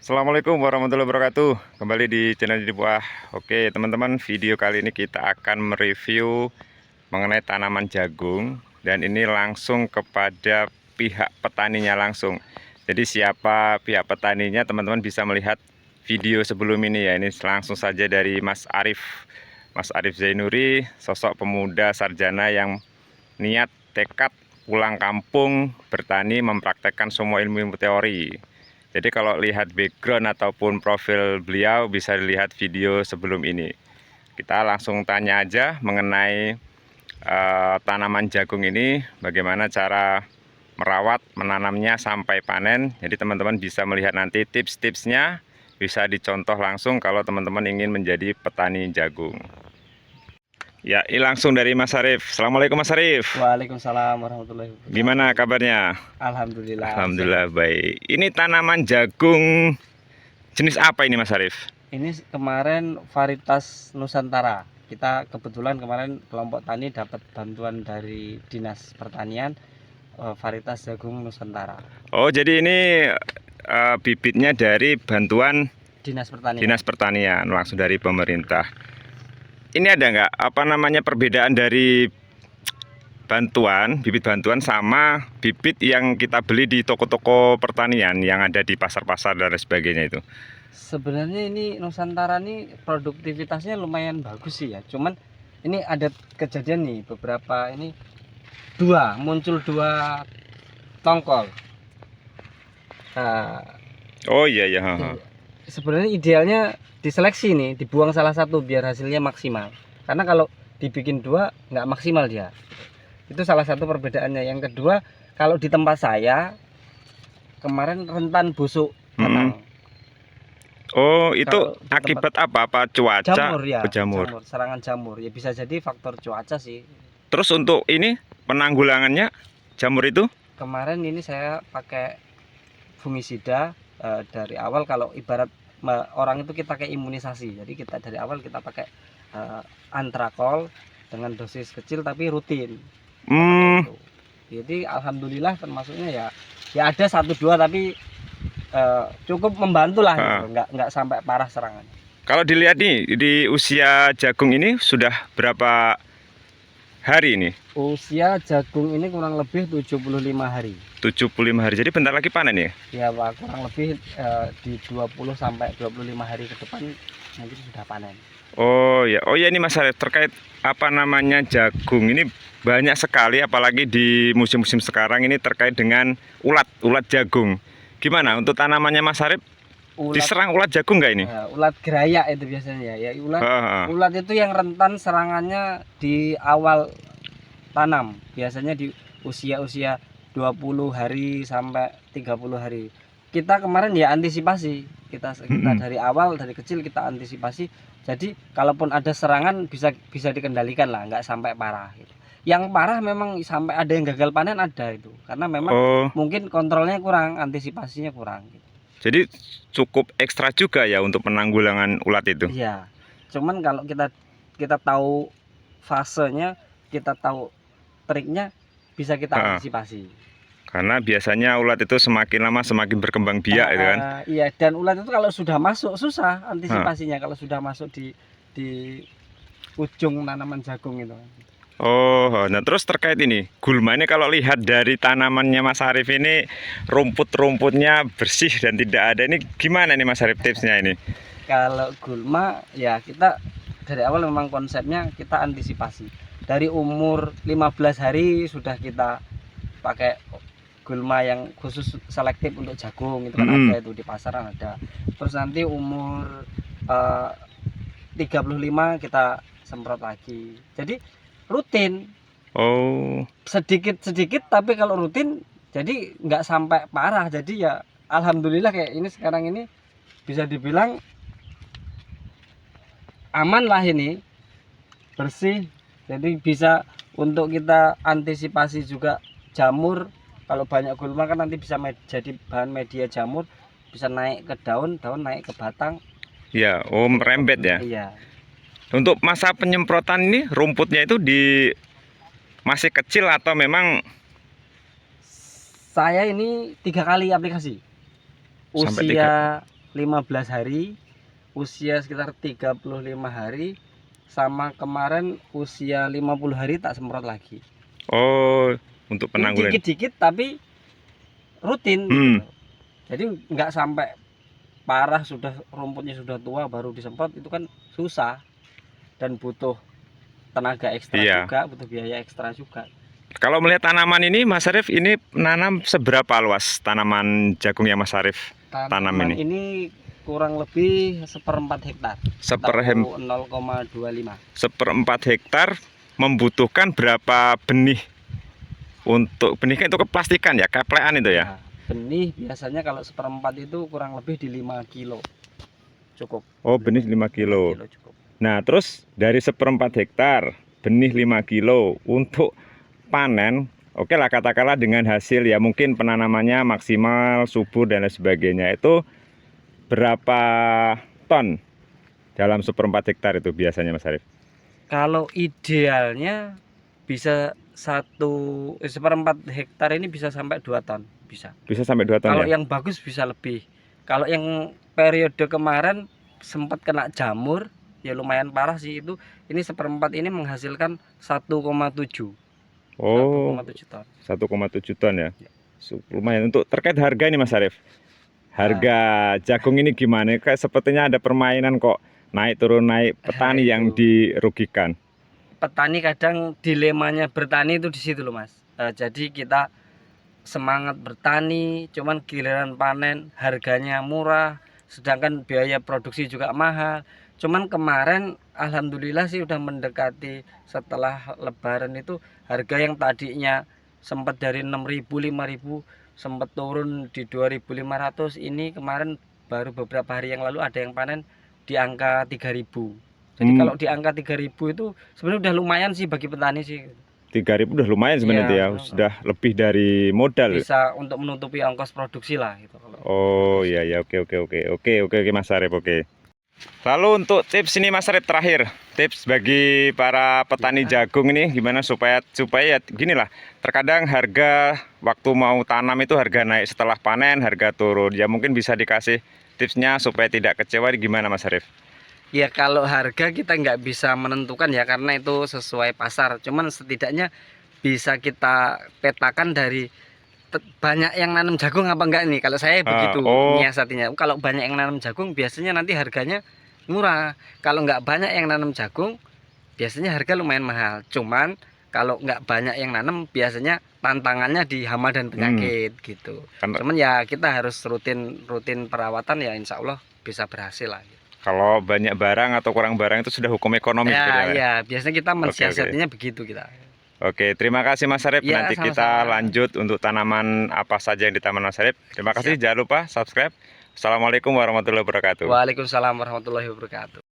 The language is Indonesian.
Assalamualaikum warahmatullahi wabarakatuh. Kembali di channel Jadi Buah. Oke teman-teman, video kali ini kita akan mereview mengenai tanaman jagung. Dan ini langsung kepada pihak petaninya langsung. Jadi siapa pihak petaninya, teman-teman bisa melihat video sebelum ini ya. Ini langsung saja dari Mas Arif. Mas Arif Zainuri, sosok pemuda sarjana yang niat tekad pulang kampung bertani, mempraktekkan semua ilmu-ilmu teori. Jadi kalau lihat background ataupun profil beliau bisa dilihat video sebelum ini. Kita langsung tanya aja mengenai tanaman jagung ini, bagaimana cara merawat, menanamnya sampai panen. Jadi teman-teman bisa melihat nanti tips-tipsnya, bisa dicontoh langsung kalau teman-teman ingin menjadi petani jagung. Ya, ini langsung dari Mas Arif. Assalamualaikum Mas Arif. Waalaikumsalam warahmatullahi wabarakatuh. Gimana kabarnya? Alhamdulillah. Alhamdulillah baik. Ini tanaman jagung jenis apa ini Mas Arif? Ini kemarin varietas Nusantara. Kita kebetulan kemarin kelompok tani dapat bantuan dari Dinas Pertanian varietas jagung Nusantara. Oh, jadi ini bibitnya dari bantuan Dinas Pertanian langsung dari pemerintah. Ini ada nggak perbedaan dari bibit bantuan sama bibit yang kita beli di toko-toko pertanian yang ada di pasar-pasar dan sebagainya itu? Sebenarnya ini Nusantara nih produktivitasnya lumayan bagus sih ya. Cuman ini ada kejadian nih beberapa ini muncul dua tongkol. Oh iya ya. Sebenarnya idealnya diseleksi nih, dibuang salah satu biar hasilnya maksimal. Karena kalau dibikin dua nggak maksimal dia. Itu salah satu perbedaannya. Yang kedua, kalau di tempat saya kemarin rentan busuk batang. Oh, itu akibat apa? Apa cuaca? Jamur ya. Jamur. Serangan jamur. Ya bisa jadi faktor cuaca sih. Terus untuk ini penanggulangannya jamur itu? Kemarin ini saya pakai fungisida dari awal. Kalau ibarat orang itu kita pakai imunisasi. Jadi kita dari awal kita pakai antrakol dengan dosis kecil tapi rutin. Jadi alhamdulillah termasuknya ya ada 1-2 tapi cukup membantu lah gitu. nggak sampai parah serangan. Kalau dilihat nih di usia jagung ini sudah berapa hari ini? Usia jagung ini kurang lebih 75 hari. 75 hari. Jadi bentar lagi panen ya? Ya Pak, kurang lebih di 20 sampai 25 hari ke depan mungkin sudah panen. Oh ya ini Mas Arif, terkait jagung ini banyak sekali apalagi di musim-musim sekarang ini terkait dengan ulat jagung. Gimana untuk tanamannya Mas Arif? Diserang ulat jagung nggak ini? Ulat gerayak itu biasanya ya. Ulat itu yang rentan serangannya di awal tanam. Biasanya di usia 20 hari sampai 30 hari. Kita kemarin ya antisipasi. Kita dari awal, dari kecil kita antisipasi. Jadi kalaupun ada serangan bisa dikendalikan lah, nggak sampai parah gitu. Yang parah memang sampai ada yang gagal panen ada itu. Karena memang mungkin kontrolnya kurang, antisipasinya kurang gitu. Jadi cukup ekstra juga ya untuk penanggulangan ulat itu. Iya. Cuman kalau kita tahu fasenya, kita tahu triknya, bisa kita antisipasi. Karena biasanya ulat itu semakin lama semakin berkembang biak itu kan. Iya, dan ulat itu kalau sudah masuk susah antisipasinya kalau sudah masuk di ujung tanaman jagung itu. Oh, nah terus terkait ini, gulma ini kalau lihat dari tanamannya Mas Arif ini rumput-rumputnya bersih dan tidak ada. Ini gimana nih Mas Arif tipsnya ini? Kalau gulma ya kita dari awal memang konsepnya kita antisipasi. Dari umur 15 hari sudah kita pakai gulma yang khusus selektif untuk jagung itu kan ada itu di pasaran ada. Terus nanti umur 35 kita semprot lagi. Jadi rutin. Sedikit tapi kalau rutin jadi nggak sampai parah. Jadi ya alhamdulillah kayak ini sekarang ini bisa dibilang aman lah ini, bersih. Jadi bisa untuk kita antisipasi juga jamur. Kalau banyak gulma kan nanti bisa jadi bahan media jamur, bisa naik ke daun naik ke batang. Ya, merembet ya. Iya. Untuk masa penyemprotan ini rumputnya itu masih kecil atau memang? Saya ini 3 kali aplikasi. Usia 15 hari, usia sekitar 35 hari, sama kemarin usia 50 hari tak semprot lagi. Oh, untuk penanggulangan. Dikit-dikit tapi rutin. Gitu. Jadi nggak sampai parah, sudah rumputnya sudah tua baru disemprot, itu kan susah dan butuh tenaga ekstra juga, butuh biaya ekstra juga. Kalau melihat tanaman ini Mas Arif, ini nanam seberapa luas tanaman jagung yang Mas Arif tanam ini? Ini kurang lebih 1/4 hektar. 0,25. 1/4 hektar membutuhkan berapa benih? Untuk benih itu keplastikan ya, keplean itu ya? Nah, benih biasanya kalau 1/4 itu kurang lebih di 5 kilo. Cukup. Oh, benih 5 kilo. Cukup. Nah, terus dari 1/4 hektar, benih 5 kilo untuk panen, oke lah katakanlah dengan hasil ya mungkin penanamannya maksimal, subur dan lain sebagainya, itu berapa ton dalam 1/4 hektar itu biasanya Mas Arif? Kalau idealnya bisa 1/4 hektar ini bisa sampai 2 ton, bisa. Bisa sampai 2 ton. Kalau ya? yang bagus bisa lebih. Kalau yang periode kemarin sempat kena jamur, ya lumayan parah sih itu. Ini 1/4 ini menghasilkan 1,7. Oh, 1,7 ton. 1,7 ton ya. Lumayan. Untuk terkait harga ini Mas Arif, harga jagung ini gimana? Kayak sepertinya ada permainan kok, naik turun naik, petani yang dirugikan. Petani kadang dilemanya bertani itu di situ loh Mas. Jadi kita semangat bertani, cuman giliran panen harganya murah, sedangkan biaya produksi juga mahal. Cuman kemarin alhamdulillah sih udah mendekati, setelah lebaran itu harga yang tadinya sempat dari 6.000 5.000 sempat turun di 2.500. Ini kemarin baru beberapa hari yang lalu ada yang panen di angka 3.000. Jadi kalau di angka 3.000 itu sebenarnya udah lumayan sih bagi petani sih. 3.000 udah lumayan sebenarnya ya, sudah lebih dari modal. Bisa untuk menutupi ongkos produksi lah gitu. Oh iya ya, oke Mas Arif, oke. Lalu untuk tips ini Mas Arif terakhir, tips bagi para petani jagung ini gimana supaya ya gini lah, terkadang harga waktu mau tanam itu harga naik, setelah panen harga turun, ya mungkin bisa dikasih tipsnya supaya tidak kecewa, gimana Mas Arif? Ya kalau harga kita nggak bisa menentukan ya, karena itu sesuai pasar. Cuman setidaknya bisa kita petakan dari banyak yang nanam jagung apa enggak nih. Kalau saya begitu nyiasatinya. Kalau banyak yang nanam jagung biasanya nanti harganya murah. Kalau nggak banyak yang nanam jagung biasanya harga lumayan mahal. Cuman kalau nggak banyak yang nanam biasanya tantangannya di hama dan penyakit gitu. Cuman ya kita harus rutin perawatan, ya insya Allah bisa berhasil lah. Kalau banyak barang atau kurang barang itu sudah hukum ekonomi. Ya, biasanya kita mensiasatinya begitu kita. Oke, terima kasih Mas Arif. Ya, nanti sama-sama. Kita lanjut untuk tanaman apa saja yang di Taman Mas Arif. Terima kasih, jangan lupa subscribe. Assalamualaikum warahmatullahi wabarakatuh. Waalaikumsalam warahmatullahi wabarakatuh.